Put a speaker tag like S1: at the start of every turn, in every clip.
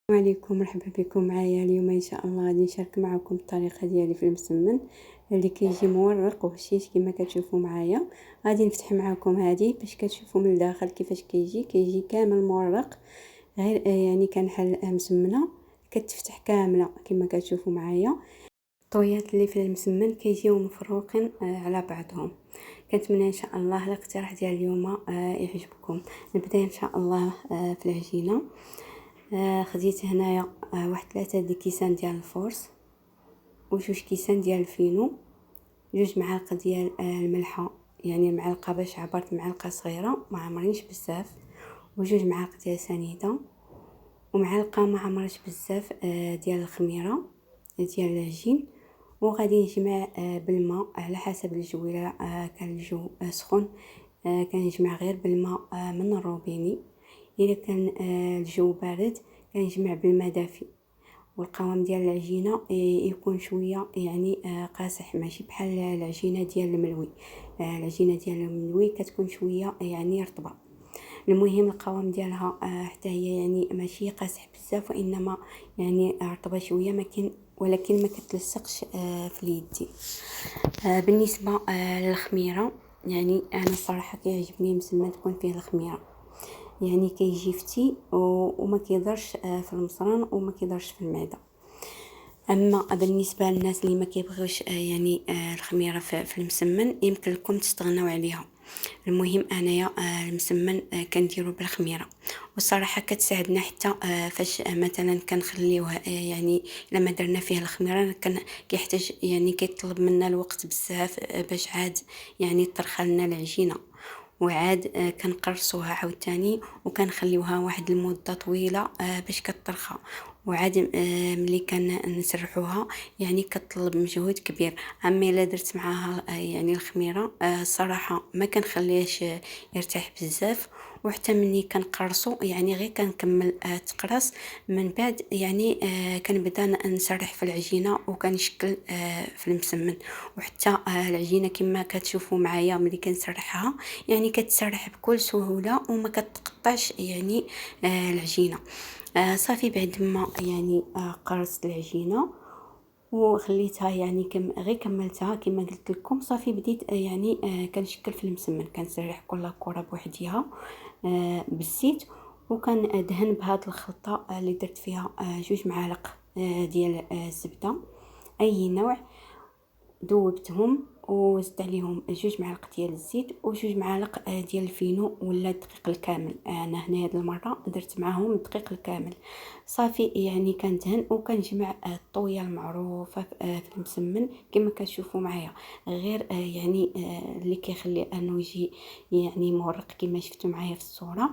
S1: السلام عليكم، مرحبا بكم معايا. اليوم ان شاء الله غادي نشارك معكم الطريقه ديالي في المسمن اللي كيجي مورق وهشيش كما كتشوفوا معايا. غادي نفتح معكم هذه باش كتشوفوا من الداخل كيفاش كيجي كامل مورق، غير يعني كنحل مسمنه كتفتح كامله كما كتشوفوا معايا. الطويات اللي في المسمن كيجيو مفروقين على بعضهم. كنتمنى ان شاء الله الاقتراح ديال اليوم يعجبكم. نبدا ان شاء الله في العجينه. خديت هنايا واحد 3 دي كيسان ديال الفورس وجوج كيسان ديال الفينو، 2 معالق ديال الملحه، يعني معلقه باش عبرت معلقه صغيره ما عمرينش بزاف، وجوج معالق ديال سنيده، ومعلقه ما عمرش بزاف ديال الخميره ديال العجين. وغادي نجمع بالماء على حسب الجو. الا كان الجو سخون كنجمع غير بالماء من الروبيني. الا كان الجو بارد كنجمع بالماء دافي. والقوام ديال العجينه يكون شويه يعني قاصح، ماشي بحال العجينه ديال الملوي. العجينه ديال الملوي كتكون شويه يعني رطبه. المهم القوام ديالها حتى هي يعني ماشي قاصح بزاف، وانما يعني رطبه شويه، ولكن ما كتلصقش في اليد. بالنسبه للخميره، يعني انا صراحه كيعجبني مسمى تكون فيه الخميره، يعني كيجي فتي وما كيضرش في المصران وما كيضرش في المعده. اما بالنسبه للناس اللي ما كيبغيوش يعني الخميره في المسمن، يمكن لكم تستغنوا عليها. المهم انايا المسمن كنديرو بالخميره، والصراحه كتساعدنا حتى فاش مثلا كنخليوه يعني الا ما درنا فيه الخميره كان كيحتاج يعني كيطلب منا الوقت بزاف باش عاد يعني طرخ لنا العجينه، وعاد كنقرصوها عاوتاني وكنخليوها واحد المده طويله باش كترخى، وعاد ملي كنسرحوها يعني كتطلب مجهود كبير. اما الا درت معاها يعني الخميره صراحه ما كنخليهش يرتاح بزاف، وحتى مني كنقرصو يعني غير كنكمل تقرص من بعد يعني كنبدا نسرح في العجينه وكنشكل في المسمن. وحتى العجينه كما كتشوفوا معايا ملي كنسرحها يعني كتسرح بكل سهوله وما كتقطعش يعني العجينه. صافي بعد ما يعني قرصت العجينه وخليتها يعني غير كملتها كما قلت لكم. صافي بديت يعني كنشكل في المسمن، كنسرح كل كره بوحديها بالزيت، وكندهن بهاد الخلطه اللي درت فيها 2 معالق ديال الزبده اي نوع، ذوبتهم وزدت عليهم 2 معالق ديال الزيت و2 معالق ديال الفينو ولا الدقيق الكامل. انا هنا هاد المره درت معاهم الدقيق الكامل. صافي يعني كندهن وكنجمع الطويه المعروفه في المسمن كما كتشوفوا معايا، غير يعني اللي كيخلي انه يجي يعني مورق كما شفتوا معايا في الصوره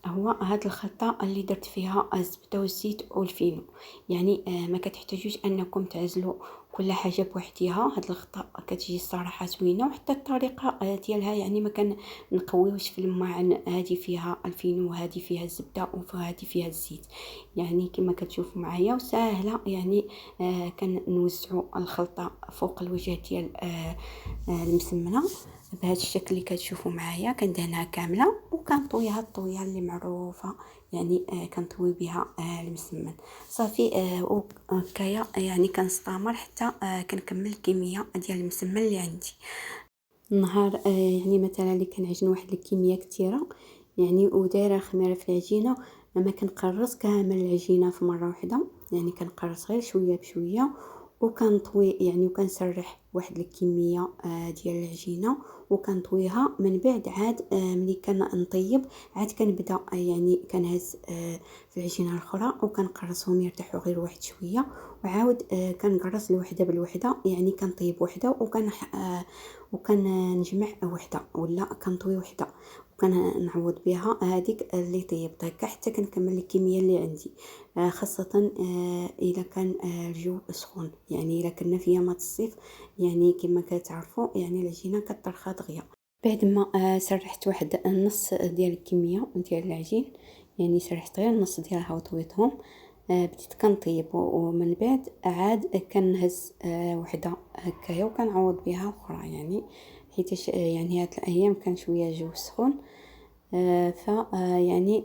S1: هو هاد الخلطه اللي درت فيها الزبده والزيت والفينو. يعني ما كتحتاجوش انكم تعزلوا كل حاجه بوحديها. هاد الخلطه كتجي الصراحه زوينه، وحتى الطريقه ديالها يعني ما كنقويوش في الماعن، هذه فيها الفينو وهذه فيها الزبده وهذه فيها الزيت، يعني كما كتشوفوا معايا وسهله. يعني كنوزعوا الخلطه فوق الوجه ديال المسمنه بهذا الشكل اللي كتشوفوا معايا. كندهنها كامله وكنطويها الطويه اللي معروفه، يعني كنطوي بها المسمن. صافي وهكايا يعني كنستمر حتى كنكمل الكميه ديال المسمن اللي عندي. النهار يعني مثلا اللي كنعجن واحد الكميه كثيره يعني ودايره خميره في العجينه، ما كنقرص كامل العجينه في مره واحده، يعني كنقرص غير شويه بشويه وكنطوي يعني وكنسرح واحد الكميه ديال العجينه وكنطويها. من بعد عاد ملي كنطيب عاد كنبدا يعني كنهز في العجينه الاخرى وكنقرصهم يرتاحوا غير واحد شويه، وعاود كنقرص الوحده بالوحده، يعني كنطيب وحده وكنجمع وحده ولا كنطوي وحده وكنعوض بها هذيك اللي طيبتها حتى كنكمل الكميه اللي عندي. خاصه اذا كان الجو سخون، يعني اذا كنا في يامات الصيف يعني كما كتعرفوا يعني العجينه كطرخه دغيا. بعد ما سرحت واحد النص ديال الكميه ديال العجين، يعني سرحت غير النص ديالها وطويتهم، بديت كنطيب ومن بعد عاد كنهز وحده هكايا وكنعوض بها اخرى، يعني حيت يعني هاد الايام كان شويه جو سخون ف يعني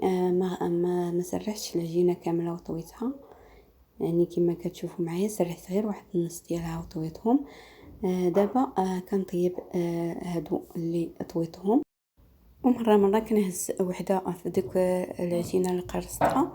S1: ما سرحتش العجينه كامله وطويتها، يعني كما كتشوفوا معايا سرحت غير واحد النص ديالها وطويتهم. دابا كنطيب هادو اللي طويتهم، ومره كنهز وحده في ديك العجينه اللي قرصتها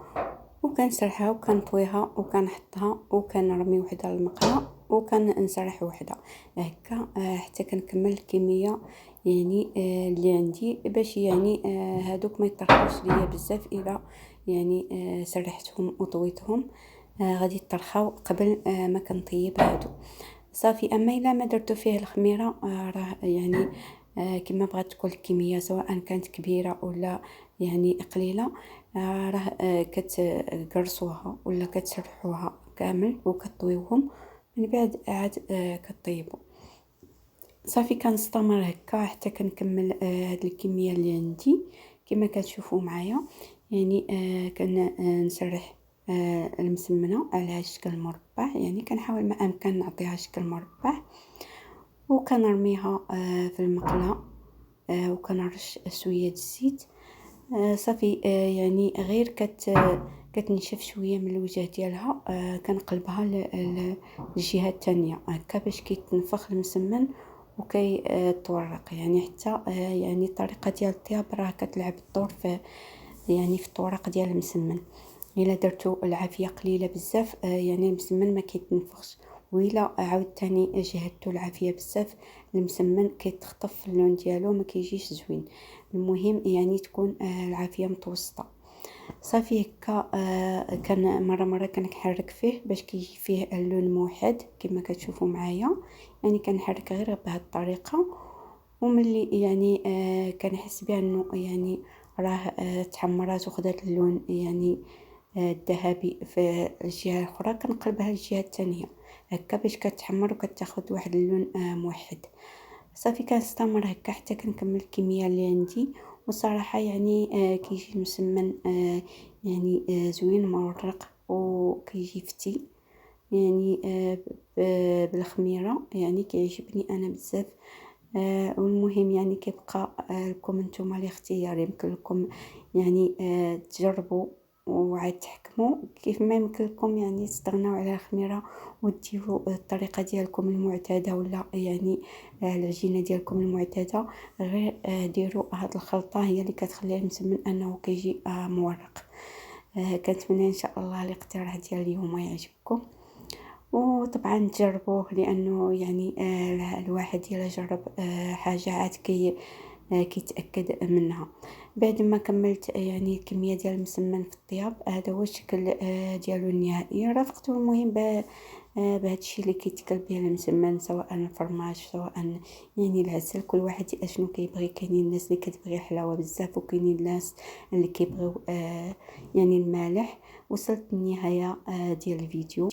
S1: وكنسرحها وكنطويها وكنحطها وكنرمي وحده للمقله وكنسرح وحده هكا حتى كنكمل الكميه يعني اللي عندي، باش يعني هادوك ما يطرحوش ليا بزاف الا يعني سرحتهم وطويتهم. غادي يطرخاو قبل ما كنطيب هادو صافي. اما الا ما درتو فيه الخميره راه يعني كما بغات تكون الكميه سواء كانت كبيره ولا يعني قليله، راه كتقرصوها ولا كتسرحوها كامل وكطويوهم من بعد عاد كطيبوا صافي. كنستمر هكا حتى كنكمل هاد الكميه اللي عندي كما كتشوفوا معايا. يعني كنسرح المسمنه على شكل مربع، يعني كنحاول ما امكن نعطيها شكل مربع وكنرميها في المقله وكنرش شويه الزيت صافي. يعني غير كتنشف شويه من الوجه ديالها كنقلبها للجهه الثانيه هكا باش كيتنفخ المسمن وكيتورق، يعني حتى يعني الطريقه ديال الطياب راه كتلعب الدور في يعني في الطورق ديال المسمن. الا درتو العافيه قليله بزاف يعني المسمن ما كيتنفخش، وإلا عاوتاني جهدتو العافيه بزاف المسمن كيتخطف اللون ديالو ما كيجيش زوين. المهم يعني تكون العافيه متوسطه صافي هكا. كان مره كنحرك فيه باش كيجي فيه اللون موحد كما كتشوفوا معايا، يعني كنحرك غير بهذه الطريقه. وملي يعني كنحس بها انه يعني راه تحمرات وخدات اللون يعني الذهبي في الجهه الاخرى كنقلبها للجهه الثانيه هكا باش كتحمر وكتاخذ واحد اللون موحد صافي. كنستمر هكا حتى كنكمل الكميه اللي عندي. وصراحه يعني كيجي المسمن يعني زوين مورق وكيجي فتي يعني بالخميره، يعني كيعجبني انا بزاف. والمهم يعني كيبقى لكم نتوما الاختيار، يمكن لكم يعني تجربوا وعاد تحكموا كيف ما يمكن لكم يعني تستغناو على الخميره وديروا الطريقه ديالكم المعتاده ولا يعني العجينه ديالكم المعتاده. غير ديروا هاد الخلطه هي اللي كتخلي المسمن انه كيجي مورق. كنتمنى ان شاء الله الاقتراح ديال اليوم يعجبكم، وطبعا تجربوه لانه يعني الواحد الا جرب حاجه عاد كيتاكد منها. بعد ما كملت يعني الكميه ديال المسمن في الطياب هذا هو الشكل ديالو النهائي. رافقته المهم بهذا الشيء اللي كيتكل به المسمن، سواء الفرماج سواء يعني العسل، كل واحد اشنو كيبغي. كاينين الناس اللي كتبغي الحلاوه بزاف وكاينين الناس اللي كيبغيو يعني المالح. وصلت النهايه ديال الفيديو.